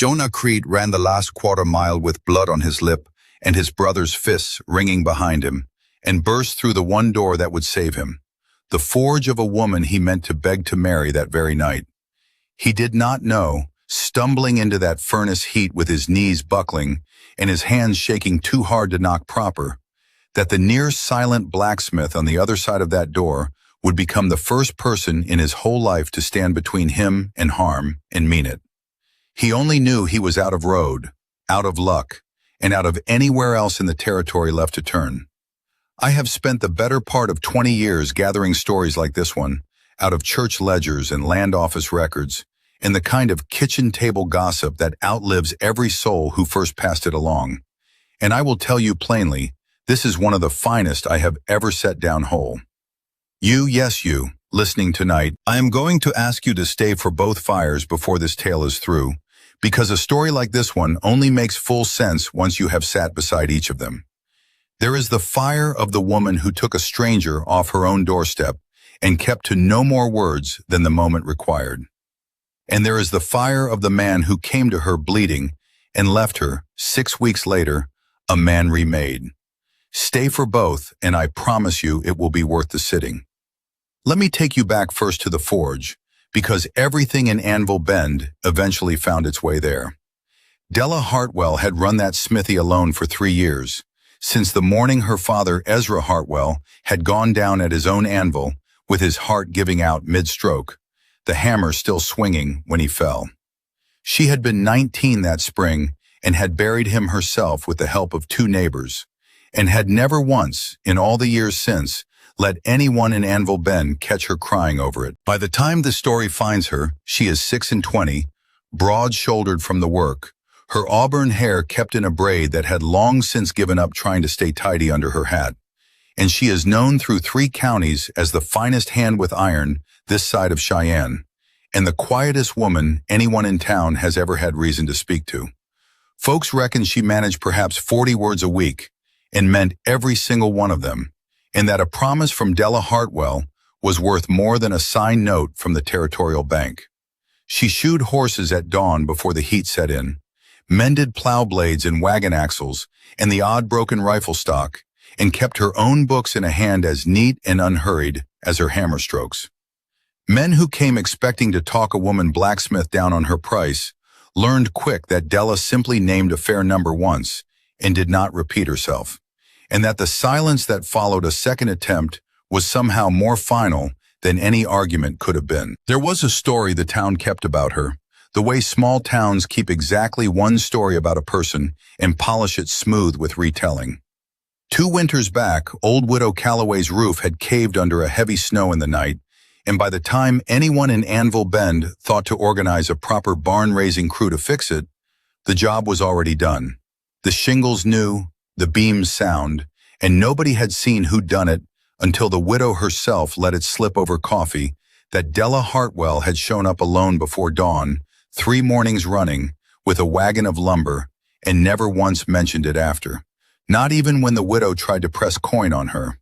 Jonah Creed ran the last quarter mile with blood on his lip and his brother's fists ringing behind him, and burst through the one door that would save him, the forge of a woman he meant to beg to marry that very night. He did not know, stumbling into that furnace heat with his knees buckling and his hands shaking too hard to knock proper, that the near silent blacksmith on the other side of that door would become the first person in his whole life to stand between him and harm and mean it. He only knew he was out of road, out of luck, and out of anywhere else in the territory left to turn. I have spent the better part of 20 years gathering stories like this one, out of church ledgers and land office records, and the kind of kitchen table gossip that outlives every soul who first passed it along. And I will tell you plainly, this is one of the finest I have ever set down whole. You, yes you, listening tonight, I am going to ask you to stay for both fires before this tale is through, because a story like this one only makes full sense once you have sat beside each of them. There is the fire of the woman who took a stranger off her own doorstep and kept to no more words than the moment required. And there is the fire of the man who came to her bleeding and left her, 6 weeks later, a man remade. Stay for both, and I promise you it will be worth the sitting. Let me take you back first to the forge, because everything in Anvil Bend eventually found its way there. Della Hartwell had run that smithy alone for 3 years, since the morning her father, Ezra Hartwell, had gone down at his own anvil, with his heart giving out mid-stroke, the hammer still swinging when he fell. She had been 19 that spring and had buried him herself with the help of 2 neighbors, and had never once, in all the years since, let anyone in Anvil Bend catch her crying over it. By the time the story finds her, she is 26, broad-shouldered from the work, her auburn hair kept in a braid that had long since given up trying to stay tidy under her hat, and she is known through 3 counties as the finest hand with iron this side of Cheyenne, and the quietest woman anyone in town has ever had reason to speak to. Folks reckon she managed perhaps 40 words a week, and meant every single one of them, and that a promise from Della Hartwell was worth more than a signed note from the Territorial Bank. She shoed horses at dawn before the heat set in, mended plow blades and wagon axles and the odd broken rifle stock, and kept her own books in a hand as neat and unhurried as her hammer strokes. Men who came expecting to talk a woman blacksmith down on her price learned quick that Della simply named a fair number once and did not repeat herself, and that the silence that followed a second attempt was somehow more final than any argument could have been. There was a story the town kept about her, the way small towns keep exactly one story about a person and polish it smooth with retelling. 2 winters back, old Widow Calloway's roof had caved under a heavy snow in the night, and by the time anyone in Anvil Bend thought to organize a proper barn-raising crew to fix it, the job was already done. The shingles new, the beams sound, and nobody had seen who'd done it until the widow herself let it slip over coffee that Della Hartwell had shown up alone before dawn, 3 mornings running, with a wagon of lumber, and never once mentioned it after, not even when the widow tried to press coin on her.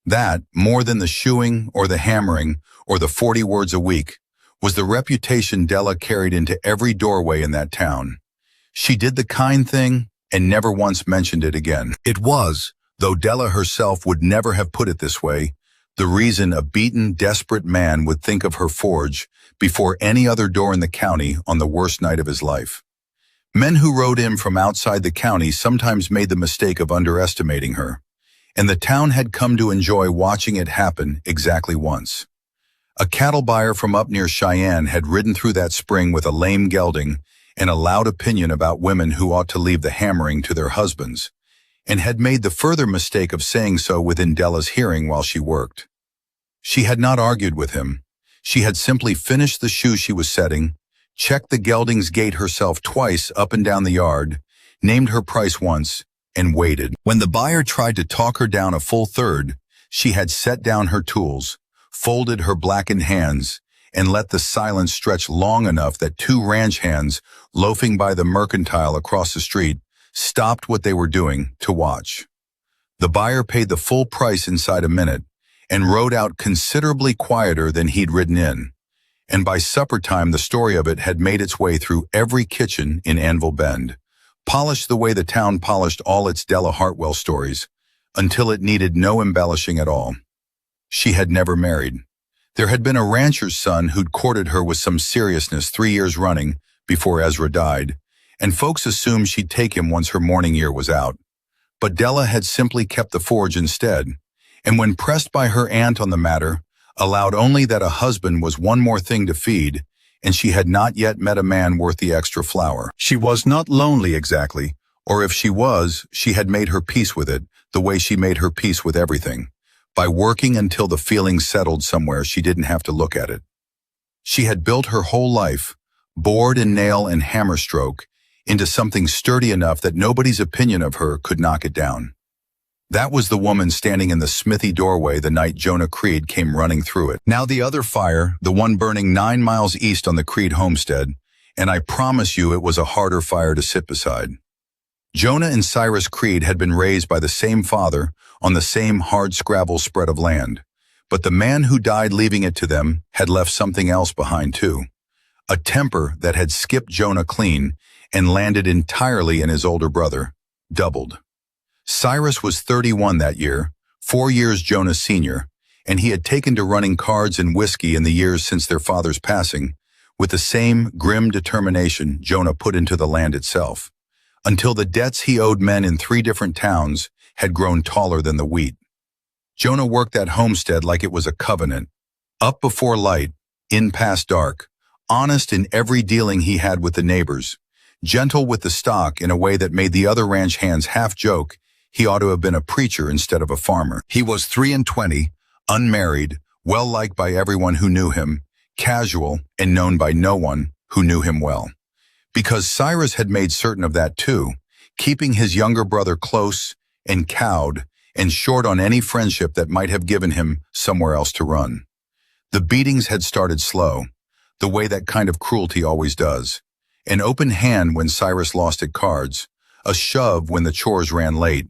That, more than the shoeing or the hammering or the 40 words a week, was the reputation Della carried into every doorway in that town. She did the kind thing and never once mentioned it again. It was, though Della herself would never have put it this way, the reason a beaten, desperate man would think of her forge before any other door in the county on the worst night of his life. Men who rode in from outside the county sometimes made the mistake of underestimating her, and the town had come to enjoy watching it happen exactly once. A cattle buyer from up near Cheyenne had ridden through that spring with a lame gelding and a loud opinion about women who ought to leave the hammering to their husbands, and had made the further mistake of saying so within Della's hearing while she worked. She had not argued with him. She had simply finished the shoe she was setting, checked the gelding's gait herself twice up and down the yard, named her price once, and waited. When the buyer tried to talk her down a full third, she had set down her tools, folded her blackened hands, and let the silence stretch long enough that 2 ranch hands, loafing by the mercantile across the street, stopped what they were doing to watch. The buyer paid the full price inside a minute, and rode out considerably quieter than he'd ridden in, and by supper time the story of it had made its way through every kitchen in Anvil Bend, polished the way the town polished all its Della Hartwell stories, until it needed no embellishing at all. She had never married. There had been a rancher's son who'd courted her with some seriousness 3 years running before Ezra died, and folks assumed she'd take him once her mourning year was out. But Della had simply kept the forge instead, and when pressed by her aunt on the matter, allowed only that a husband was one more thing to feed, and she had not yet met a man worth the extra flour. She was not lonely exactly, or if she was, she had made her peace with it, the way she made her peace with everything, by working until the feeling settled somewhere she didn't have to look at it. She had built her whole life, board and nail and hammer stroke, into something sturdy enough that nobody's opinion of her could knock it down. That was the woman standing in the smithy doorway the night Jonah Creed came running through it. Now the other fire, the one burning 9 miles east on the Creed homestead, and I promise you it was a harder fire to sit beside. Jonah and Cyrus Creed had been raised by the same father on the same hard-scrabble spread of land, but the man who died leaving it to them had left something else behind too. A temper that had skipped Jonah clean and landed entirely in his older brother, doubled. Cyrus was 31 that year, 4 years Jonah's senior, and he had taken to running cards and whiskey in the years since their father's passing, with the same grim determination Jonah put into the land itself, until the debts he owed men in 3 different towns had grown taller than the wheat. Jonah worked that homestead like it was a covenant, up before light, in past dark, honest in every dealing he had with the neighbors, gentle with the stock in a way that made the other ranch hands half joke he ought to have been a preacher instead of a farmer. He was 23, unmarried, well-liked by everyone who knew him, casual, and known by no one who knew him well. Because Cyrus had made certain of that too, keeping his younger brother close and cowed and short on any friendship that might have given him somewhere else to run. The beatings had started slow, the way that kind of cruelty always does. An open hand when Cyrus lost at cards, a shove when the chores ran late,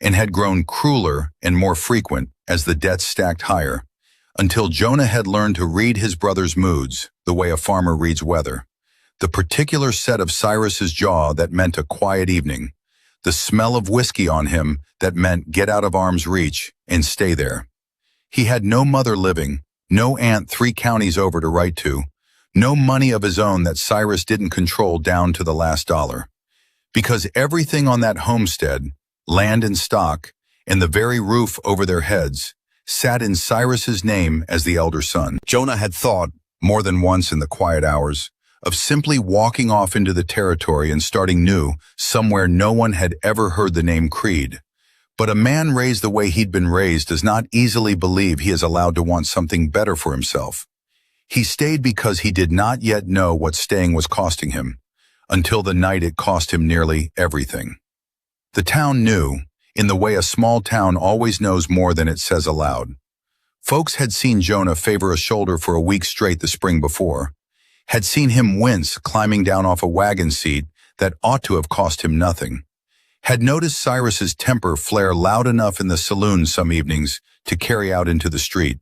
and had grown crueler and more frequent as the debts stacked higher, until Jonah had learned to read his brother's moods the way a farmer reads weather. The particular set of Cyrus's jaw that meant a quiet evening, the smell of whiskey on him that meant get out of arm's reach and stay there. He had no mother living, no aunt 3 counties over to write to, no money of his own that Cyrus didn't control down to the last dollar. Because everything on that homestead, land and stock, and the very roof over their heads, sat in Cyrus's name as the elder son. Jonah had thought, more than once in the quiet hours, of simply walking off into the territory and starting new, somewhere no one had ever heard the name Creed. But a man raised the way he'd been raised does not easily believe he is allowed to want something better for himself. He stayed because he did not yet know what staying was costing him, until the night it cost him nearly everything. The town knew, in the way a small town always knows more than it says aloud. Folks had seen Jonah favor a shoulder for a week straight the spring before, had seen him wince climbing down off a wagon seat that ought to have cost him nothing, had noticed Cyrus's temper flare loud enough in the saloon some evenings to carry out into the street.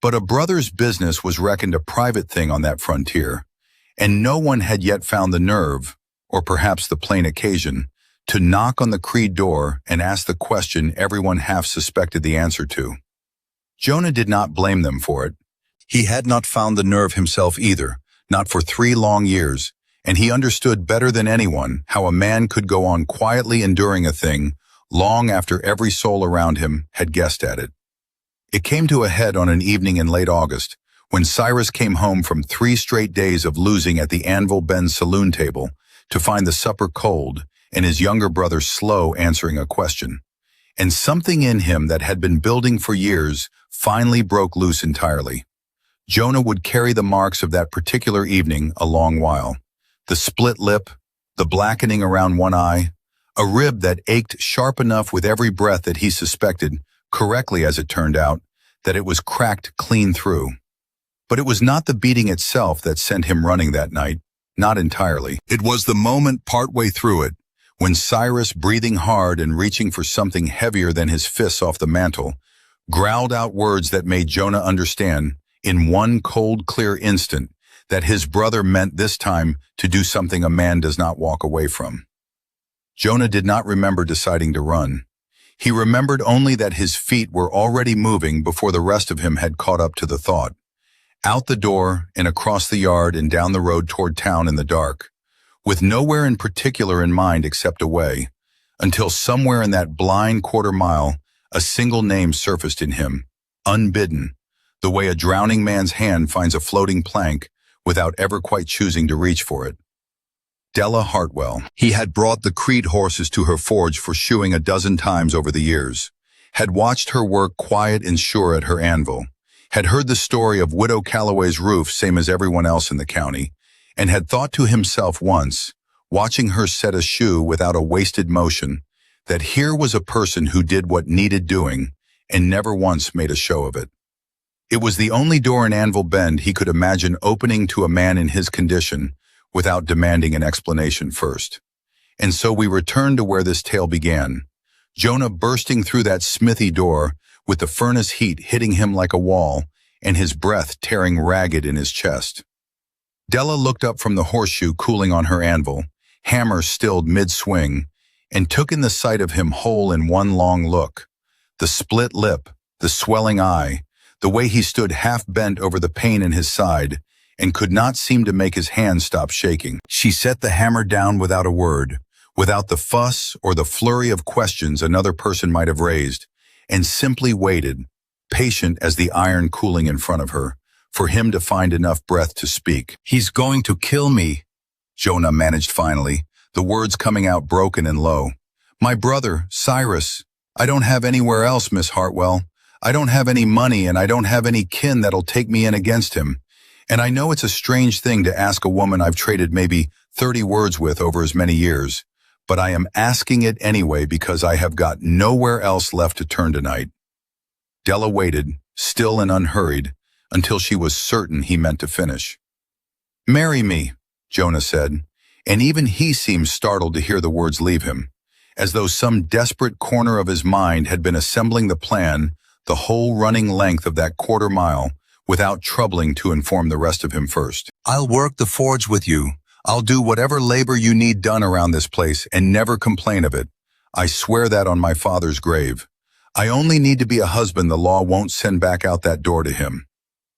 But a brother's business was reckoned a private thing on that frontier, and no one had yet found the nerve, or perhaps the plain occasion, to knock on the Creed door and ask the question everyone half suspected the answer to. Jonah did not blame them for it. He had not found the nerve himself either, not for 3 long years, and he understood better than anyone how a man could go on quietly enduring a thing long after every soul around him had guessed at it. It came to a head on an evening in late August, when Cyrus came home from 3 straight days of losing at the Anvil Bend saloon table to find the supper cold and his younger brother slow answering a question. And something in him that had been building for years finally broke loose entirely. Jonah would carry the marks of that particular evening a long while. The split lip, the blackening around one eye, a rib that ached sharp enough with every breath that he suspected, correctly as it turned out, that it was cracked clean through. But it was not the beating itself that sent him running that night, not entirely. It was the moment partway through it, when Cyrus, breathing hard and reaching for something heavier than his fists off the mantel, growled out words that made Jonah understand in one cold, clear instant, that his brother meant this time to do something a man does not walk away from. Jonah did not remember deciding to run. He remembered only that his feet were already moving before the rest of him had caught up to the thought. Out the door and across the yard and down the road toward town in the dark, with nowhere in particular in mind except away, until somewhere in that blind quarter mile, a single name surfaced in him, unbidden, the way a drowning man's hand finds a floating plank without ever quite choosing to reach for it. Della Hartwell. He had brought the Creed horses to her forge for shoeing a dozen times over the years, had watched her work quiet and sure at her anvil, had heard the story of Widow Calloway's roof same as everyone else in the county, and had thought to himself once, watching her set a shoe without a wasted motion, that here was a person who did what needed doing and never once made a show of it. It was the only door in Anvil Bend he could imagine opening to a man in his condition without demanding an explanation first. And so we return to where this tale began, Jonah bursting through that smithy door with the furnace heat hitting him like a wall and his breath tearing ragged in his chest. Della looked up from the horseshoe cooling on her anvil, hammer stilled mid-swing, and took in the sight of him whole in one long look. The split lip, the swelling eye, the way he stood half bent over the pain in his side, and could not seem to make his hand stop shaking. She set the hammer down without a word, without the fuss or the flurry of questions another person might have raised, and simply waited, patient as the iron cooling in front of her, for him to find enough breath to speak. "He's going to kill me," Jonah managed finally, the words coming out broken and low. "My brother, Cyrus. I don't have anywhere else, Miss Hartwell. I don't have any money and I don't have any kin that'll take me in against him. And I know it's a strange thing to ask a woman I've traded maybe 30 words with over as many years, but I am asking it anyway because I have got nowhere else left to turn tonight." Della waited, still and unhurried, until she was certain he meant to finish. "Marry me," Jonah said, and even he seemed startled to hear the words leave him, as though some desperate corner of his mind had been assembling the plan the whole running length of that quarter mile without troubling to inform the rest of him first. "I'll work the forge with you. I'll do whatever labor you need done around this place and never complain of it. I swear that on my father's grave. I only need to be a husband the law won't send back out that door to him.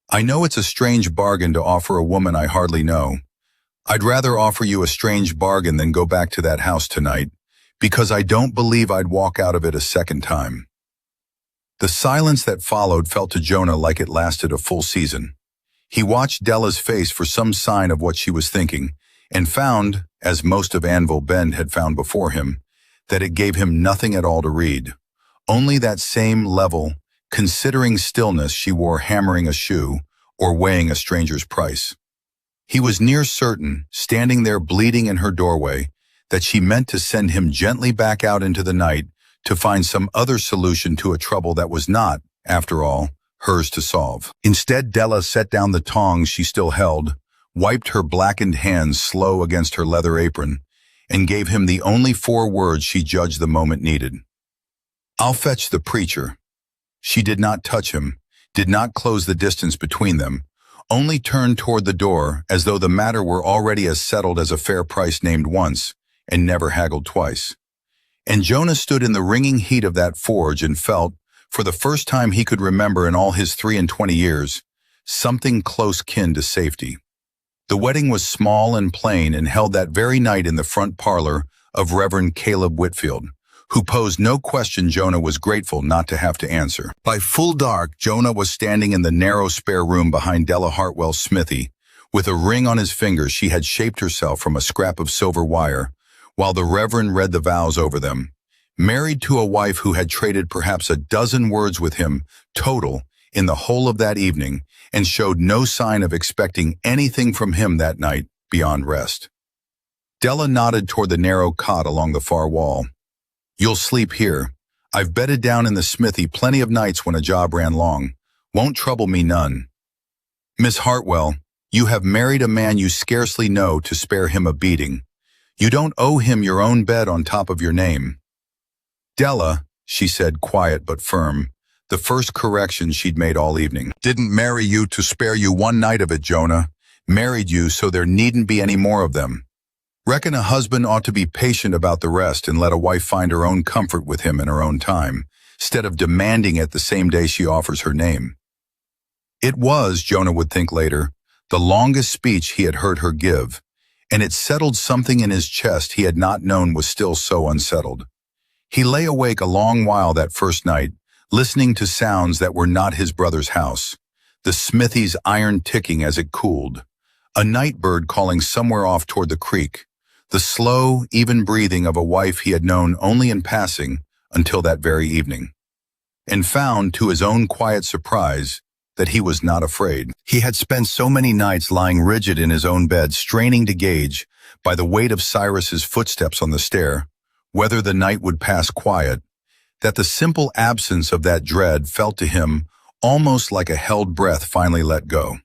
I know it's a strange bargain to offer a woman I hardly know. I'd rather offer you a strange bargain than go back to that house tonight, because I don't believe I'd walk out of it a second time." The silence that followed felt to Jonah like it lasted a full season. He watched Della's face for some sign of what she was thinking, and found, as most of Anvil Bend had found before him, that it gave him nothing at all to read. Only that same level, considering stillness she wore hammering a shoe or weighing a stranger's price. He was near certain, standing there bleeding in her doorway, that she meant to send him gently back out into the night to find some other solution to a trouble that was not, after all, hers to solve. Instead, Della set down the tongs she still held, wiped her blackened hands slow against her leather apron, and gave him the only 4 words she judged the moment needed. "I'll fetch the preacher." She did not touch him, did not close the distance between them, only turned toward the door as though the matter were already as settled as a fair price named once and never haggled twice. And Jonah stood in the ringing heat of that forge and felt, for the first time he could remember in all his 23 years, something close kin to safety. The wedding was small and plain and held that very night in the front parlor of Reverend Caleb Whitfield, who posed no question Jonah was grateful not to have to answer. By full dark, Jonah was standing in the narrow spare room behind Della Hartwell's smithy, with a ring on his finger she had shaped herself from a scrap of silver wire, while the Reverend read the vows over them. Married to a wife who had traded perhaps a dozen words with him total in the whole of that evening and showed no sign of expecting anything from him that night beyond rest. Della nodded toward the narrow cot along the far wall. "You'll sleep here. I've bedded down in the smithy plenty of nights when a job ran long. Won't trouble me none. Miss Hartwell, you have married a man you scarcely know to spare him a beating. You don't owe him your own bed on top of your name." "Della," she said, quiet but firm, the first correction she'd made all evening. Didn't marry you to spare you one night of it, Jonah. Married you so there needn't be any more of them. Reckon a husband ought to be patient about the rest and let a wife find her own comfort with him in her own time, instead of demanding it the same day she offers her name. It was, Jonah would think later, the longest speech he had heard her give, and it settled something in his chest he had not known was still so unsettled. He lay awake a long while that first night, listening to sounds that were not his brother's house, the smithy's iron ticking as it cooled, a night bird calling somewhere off toward the creek, the slow, even breathing of a wife he had known only in passing until that very evening, and found, to his own quiet surprise, that he was not afraid. He had spent so many nights lying rigid in his own bed, straining to gauge, by the weight of Cyrus's footsteps on the stair, whether the night would pass quiet, that the simple absence of that dread felt to him almost like a held breath finally let go.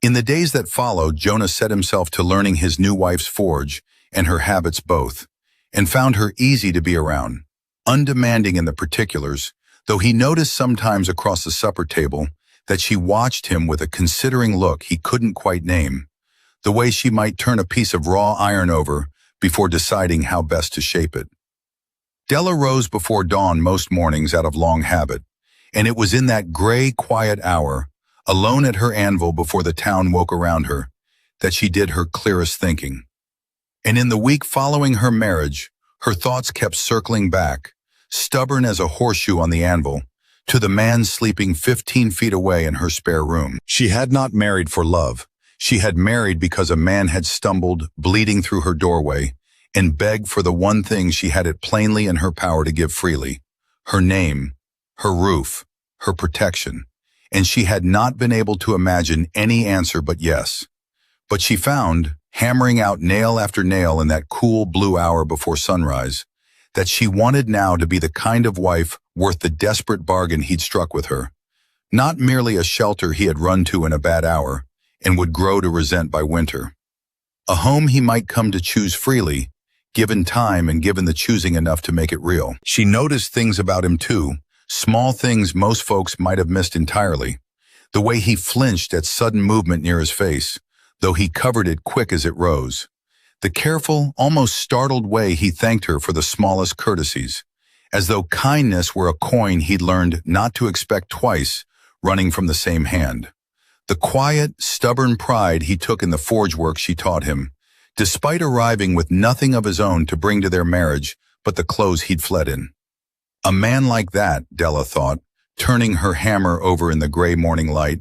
In the days that followed, Jonah set himself to learning his new wife's forge and her habits both, and found her easy to be around, undemanding in the particulars, though he noticed sometimes across the supper table that she watched him with a considering look he couldn't quite name, the way she might turn a piece of raw iron over before deciding how best to shape it. Della rose before dawn most mornings out of long habit, and it was in that gray, quiet hour, alone at her anvil before the town woke around her, that she did her clearest thinking. And in the week following her marriage, her thoughts kept circling back, stubborn as a horseshoe on the anvil, to the man sleeping 15 feet away in her spare room. She had not married for love. She had married because a man had stumbled, bleeding through her doorway, and begged for the one thing she had it plainly in her power to give freely, her name, her roof, her protection, and she had not been able to imagine any answer but yes. But she found, hammering out nail after nail in that cool blue hour before sunrise, that she wanted now to be the kind of wife worth the desperate bargain he'd struck with her, not merely a shelter he had run to in a bad hour and would grow to resent by winter. A home he might come to choose freely, given time and given the choosing enough to make it real. She noticed things about him too, small things most folks might have missed entirely. The way he flinched at sudden movement near his face, though he covered it quick as it rose. The careful, almost startled way he thanked her for the smallest courtesies, as though kindness were a coin he'd learned not to expect twice, running from the same hand. The quiet, stubborn pride he took in the forge work she taught him, despite arriving with nothing of his own to bring to their marriage but the clothes he'd fled in. A man like that, Della thought, turning her hammer over in the gray morning light,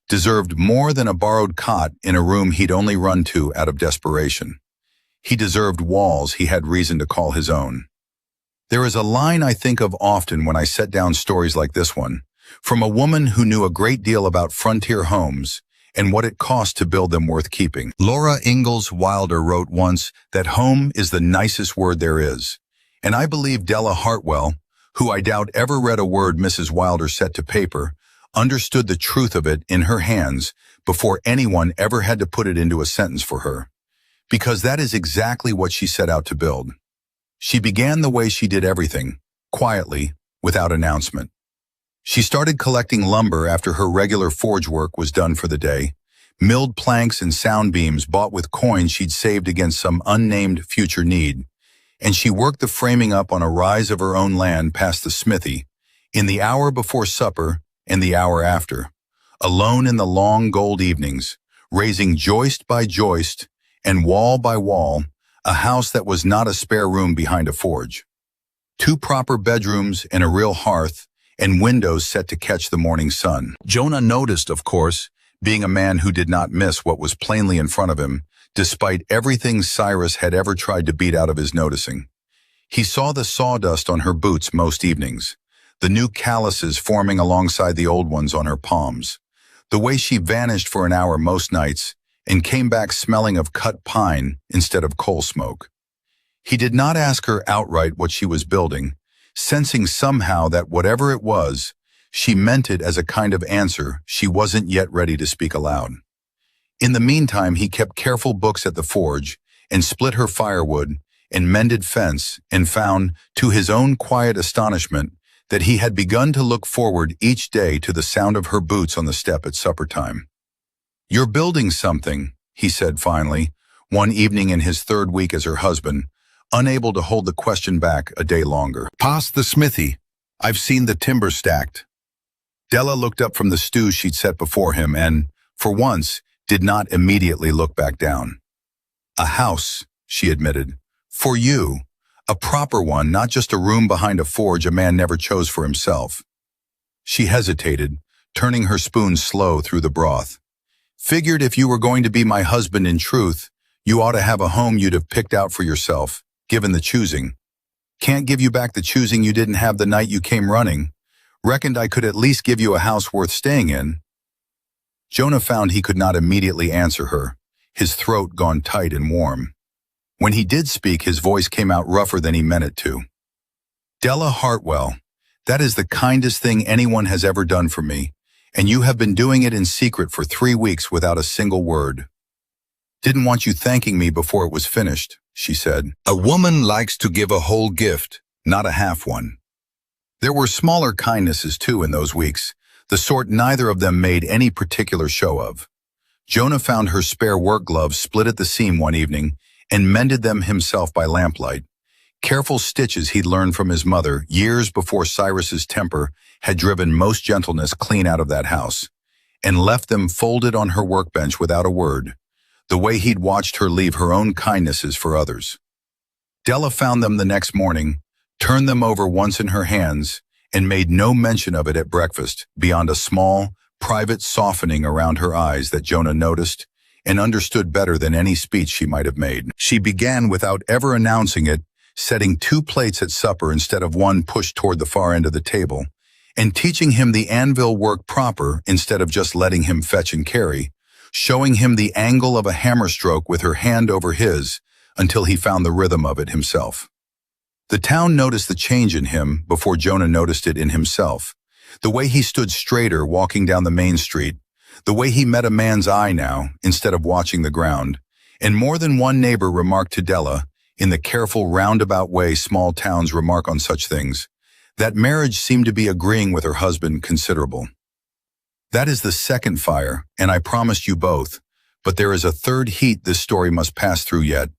deserved more than a borrowed cot in a room he'd only run to out of desperation. He deserved walls he had reason to call his own. There is a line I think of often when I set down stories like this one, from a woman who knew a great deal about frontier homes and what it cost to build them worth keeping. Laura Ingalls Wilder wrote once that home is the nicest word there is, and I believe Della Hartwell, who I doubt ever read a word Mrs. Wilder set to paper, understood the truth of it in her hands before anyone ever had to put it into a sentence for her. Because that is exactly what she set out to build. She began the way she did everything, quietly, without announcement. She started collecting lumber after her regular forge work was done for the day, milled planks and sound beams bought with coins she'd saved against some unnamed future need, and she worked the framing up on a rise of her own land past the smithy, in the hour before supper and the hour after, alone in the long gold evenings, raising joist by joist and wall by wall, a house that was not a spare room behind a forge. 2 proper bedrooms and a real hearth, and windows set to catch the morning sun. Jonah noticed, of course, being a man who did not miss what was plainly in front of him, despite everything Cyrus had ever tried to beat out of his noticing. He saw the sawdust on her boots most evenings, the new calluses forming alongside the old ones on her palms, the way she vanished for an hour most nights and came back smelling of cut pine instead of coal smoke. He did not ask her outright what she was building, sensing somehow that whatever it was, she meant it as a kind of answer she wasn't yet ready to speak aloud. In the meantime, he kept careful books at the forge and split her firewood and mended fence and found, to his own quiet astonishment, that he had begun to look forward each day to the sound of her boots on the step at supper time. "You're building something," he said finally, one evening in his third week as her husband, unable to hold the question back a day longer. "Past the smithy. I've seen the timber stacked." Della looked up from the stew she'd set before him and, for once, did not immediately look back down. "A house," she admitted. "For you. A proper one, not just a room behind a forge a man never chose for himself." She hesitated, turning her spoon slow through the broth. "Figured if you were going to be my husband in truth, you ought to have a home you'd have picked out for yourself, given the choosing. Can't give you back the choosing you didn't have the night you came running. Reckoned I could at least give you a house worth staying in." Jonah found he could not immediately answer her, his throat gone tight and warm. When he did speak, his voice came out rougher than he meant it to. "Della Hartwell, that is the kindest thing anyone has ever done for me, and you have been doing it in secret for 3 weeks without a single word. Didn't want you thanking me before it was finished," she said. "A woman likes to give a whole gift, not a half one." There were smaller kindnesses too in those weeks, the sort neither of them made any particular show of. Jonah found her spare work gloves split at the seam one evening and mended them himself by lamplight. Careful stitches he'd learned from his mother years before Cyrus's temper had driven most gentleness clean out of that house, and left them folded on her workbench without a word, the way he'd watched her leave her own kindnesses for others. Della found them the next morning, turned them over once in her hands, and made no mention of it at breakfast, beyond a small, private softening around her eyes that Jonah noticed and understood better than any speech she might have made. She began without ever announcing it, setting 2 plates at supper instead of one pushed toward the far end of the table, and teaching him the anvil work proper instead of just letting him fetch and carry, showing him the angle of a hammer stroke with her hand over his until he found the rhythm of it himself. The town noticed the change in him before Jonah noticed it in himself. The way he stood straighter walking down the main street, the way he met a man's eye now instead of watching the ground, and more than one neighbor remarked to Della, in the careful roundabout way small towns remark on such things, that marriage seemed to be agreeing with her husband considerable. "That is the second fire, and I promised you both, but there is a third heat this story must pass through yet,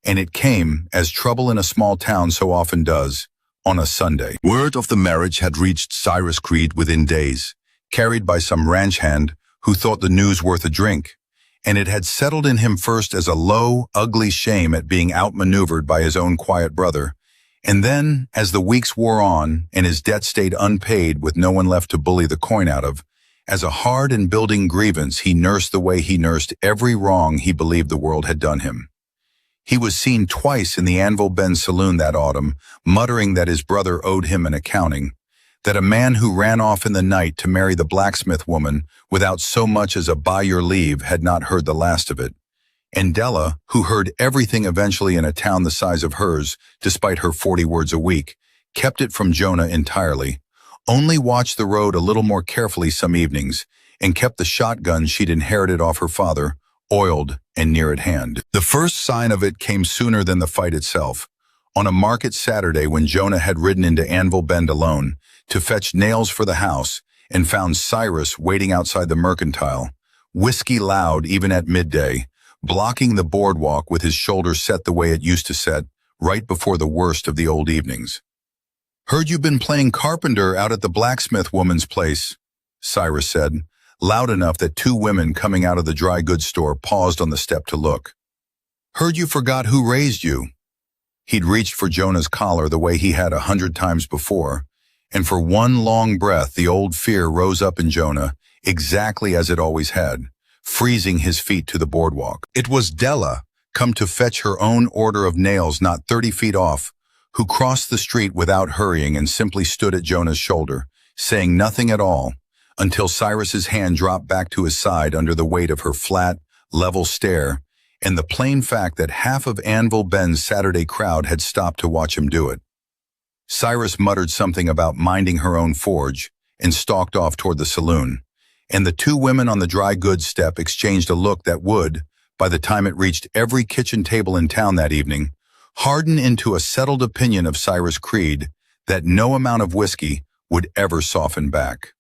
and it came, as trouble in a small town so often does, on a Sunday." Word of the marriage had reached Cyrus Creed within days, carried by some ranch hand who thought the news worth a drink, and it had settled in him first as a low, ugly shame at being outmaneuvered by his own quiet brother, and then, as the weeks wore on and his debt stayed unpaid with no one left to bully the coin out of, as a hard and building grievance he nursed the way he nursed every wrong he believed the world had done him. He was seen twice in the Anvil Bend saloon that autumn, muttering that his brother owed him an accounting, that a man who ran off in the night to marry the blacksmith woman without so much as a "by your leave" had not heard the last of it, and Della, who heard everything eventually in a town the size of hers, despite her 40 words a week, kept it from Jonah entirely, only watched the road a little more carefully some evenings, and kept the shotgun she'd inherited off her father, oiled and near at hand. The first sign of it came sooner than the fight itself. On a market Saturday when Jonah had ridden into Anvil Bend alone to fetch nails for the house and found Cyrus waiting outside the mercantile, whiskey loud even at midday, blocking the boardwalk with his shoulder set the way it used to set, right before the worst of the old evenings. "Heard you've been playing carpenter out at the blacksmith woman's place," Cyrus said, loud enough that 2 women coming out of the dry goods store paused on the step to look. "Heard you forgot who raised you." He'd reached for Jonah's collar the way he had 100 times before, and for one long breath the old fear rose up in Jonah, exactly as it always had, freezing his feet to the boardwalk. It was Della, come to fetch her own order of nails not 30 feet off, who crossed the street without hurrying and simply stood at Jonah's shoulder, saying nothing at all, until Cyrus's hand dropped back to his side under the weight of her flat, level stare, and the plain fact that half of Anvil Bend's Saturday crowd had stopped to watch him do it. Cyrus muttered something about minding her own forge and stalked off toward the saloon, and the 2 women on the dry goods step exchanged a look that would, by the time it reached every kitchen table in town that evening, harden into a settled opinion of Cyrus Creed that no amount of whiskey would ever soften back.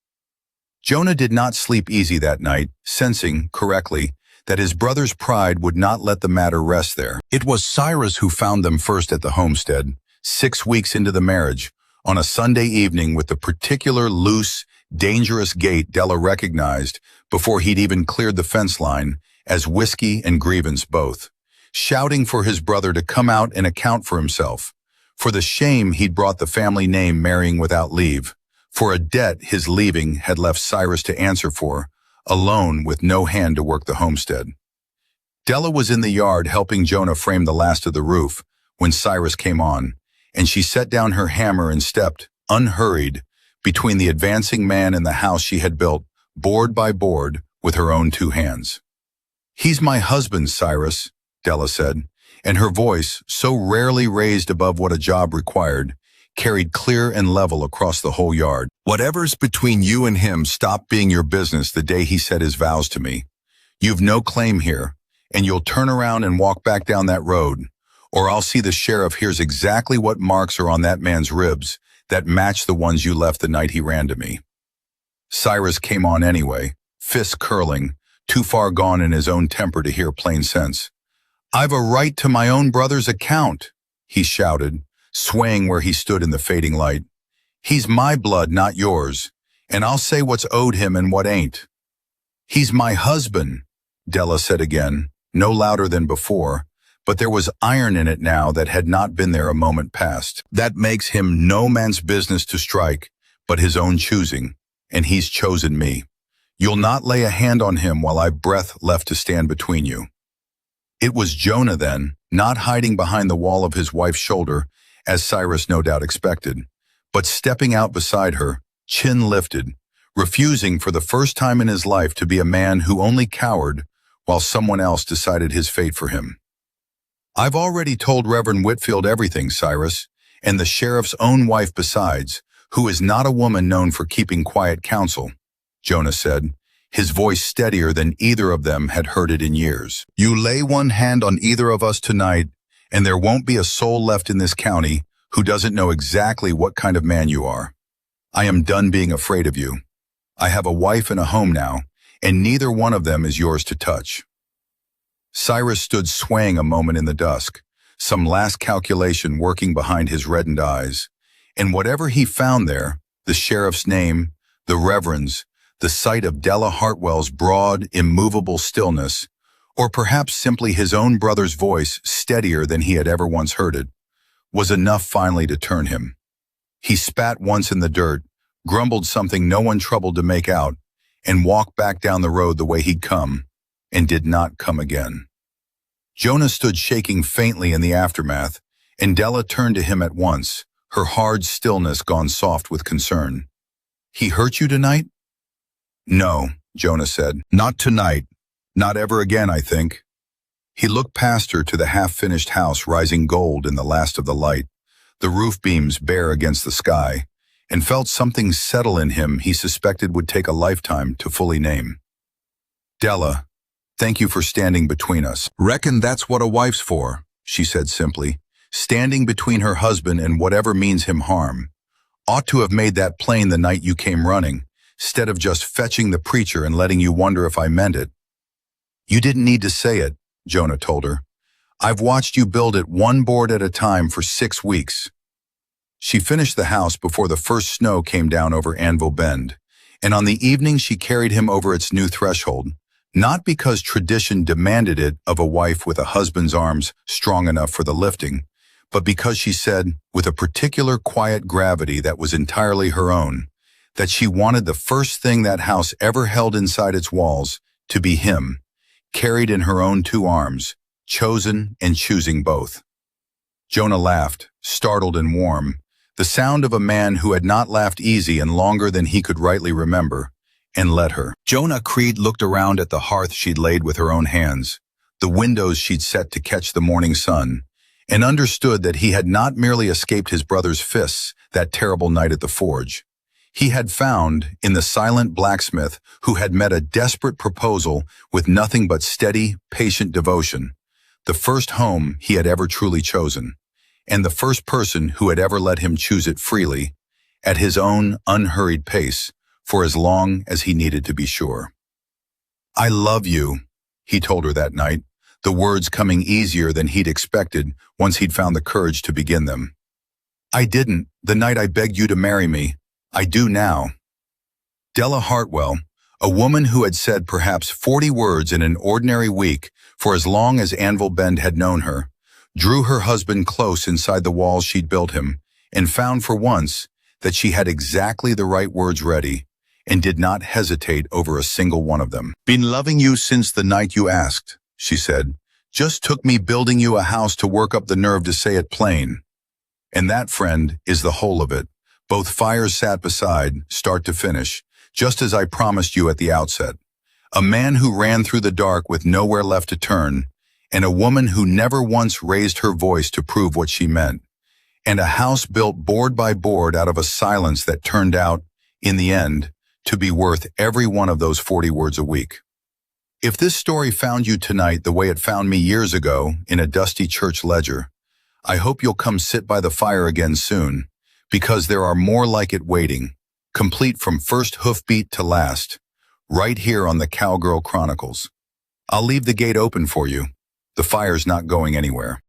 Jonah did not sleep easy that night, sensing, correctly, that his brother's pride would not let the matter rest there. It was Cyrus who found them first at the homestead, 6 weeks into the marriage, on a Sunday evening with the particular loose, dangerous gait Della recognized before he'd even cleared the fence line, as whiskey and grievance both, shouting for his brother to come out and account for himself, for the shame he'd brought the family name marrying without leave, for a debt his leaving had left Cyrus to answer for, alone with no hand to work the homestead. Della was in the yard helping Jonah frame the last of the roof when Cyrus came on, and she set down her hammer and stepped, unhurried, between the advancing man and the house she had built, board by board, with her own 2 hands. "He's my husband, Cyrus," Della said, and her voice, so rarely raised above what a job required, carried clear and level across the whole yard. "Whatever's between you and him stopped being your business the day he said his vows to me. You've no claim here, and you'll turn around and walk back down that road, or I'll see the sheriff hears exactly what marks are on that man's ribs that match the ones you left the night he ran to me." Cyrus came on anyway, fists curling, too far gone in his own temper to hear plain sense. "I've a right to my own brother's account," he shouted, swaying where he stood in the fading light. "He's my blood, not yours, and I'll say what's owed him and what ain't." "He's my husband," Della said again, no louder than before, but there was iron in it now that had not been there a moment past. "That makes him no man's business to strike, but his own choosing, and he's chosen me. You'll not lay a hand on him while I've breath left to stand between you." It was Jonah then, not hiding behind the wall of his wife's shoulder, as Cyrus no doubt expected, but stepping out beside her, chin lifted, refusing for the first time in his life to be a man who only cowered while someone else decided his fate for him. "I've already told Reverend Whitfield everything, Cyrus, and the sheriff's own wife besides, who is not a woman known for keeping quiet counsel," Jonah said, his voice steadier than either of them had heard it in years. "You lay one hand on either of us tonight, and there won't be a soul left in this county who doesn't know exactly what kind of man you are. I am done being afraid of you. I have a wife and a home now, and neither one of them is yours to touch." Cyrus stood swaying a moment in the dusk, some last calculation working behind his reddened eyes, and whatever he found there, the sheriff's name, the reverend's, the sight of Della Hartwell's broad, immovable stillness, or perhaps simply his own brother's voice steadier than he had ever once heard it, was enough finally to turn him. He spat once in the dirt, grumbled something no one troubled to make out, and walked back down the road the way he'd come, and did not come again. Jonah stood shaking faintly in the aftermath, and Della turned to him at once, her hard stillness gone soft with concern. "He hurt you tonight?" "No," Jonah said. "Not tonight. Not ever again, I think." He looked past her to the half-finished house rising gold in the last of the light, the roof beams bare against the sky, and felt something settle in him he suspected would take a lifetime to fully name. "Della, thank you for standing between us. Reckon that's what a wife's for," she said simply, standing between her husband and whatever means him harm. "Ought to have made that plain the night you came running, instead of just fetching the preacher and letting you wonder if I meant it." "You didn't need to say it," Jonah told her. "I've watched you build it one board at a time for 6 weeks. She finished the house before the first snow came down over Anvil Bend, and on the evening she carried him over its new threshold, not because tradition demanded it of a wife with a husband's arms strong enough for the lifting, but because she said, with a particular quiet gravity that was entirely her own, that she wanted the first thing that house ever held inside its walls to be him, carried in her own 2 arms, chosen and choosing both. Jonah laughed, startled and warm, the sound of a man who had not laughed easy and longer than he could rightly remember, and let her. Jonah Creed looked around at the hearth she'd laid with her own hands, the windows she'd set to catch the morning sun, and understood that he had not merely escaped his brother's fists that terrible night at the forge. He had found, in the silent blacksmith who had met a desperate proposal with nothing but steady, patient devotion, the first home he had ever truly chosen, and the first person who had ever let him choose it freely, at his own unhurried pace, for as long as he needed to be sure. "I love you," he told her that night, the words coming easier than he'd expected once he'd found the courage to begin them. "I didn't, the night I begged you to marry me. I do now." Della Hartwell, a woman who had said perhaps 40 words in an ordinary week for as long as Anvil Bend had known her, drew her husband close inside the walls she'd built him and found for once that she had exactly the right words ready and did not hesitate over a single one of them. "Been loving you since the night you asked," she said. "Just took me building you a house to work up the nerve to say it plain." And that, friend, is the whole of it. Both fires sat beside, start to finish, just as I promised you at the outset. A man who ran through the dark with nowhere left to turn, and a woman who never once raised her voice to prove what she meant, and a house built board by board out of a silence that turned out, in the end, to be worth every one of those 40 words a week. If this story found you tonight the way it found me years ago in a dusty church ledger, I hope you'll come sit by the fire again soon, because there are more like it waiting, complete from first hoofbeat to last, right here on the Cowgirl Chronicles. I'll leave the gate open for you. The fire's not going anywhere.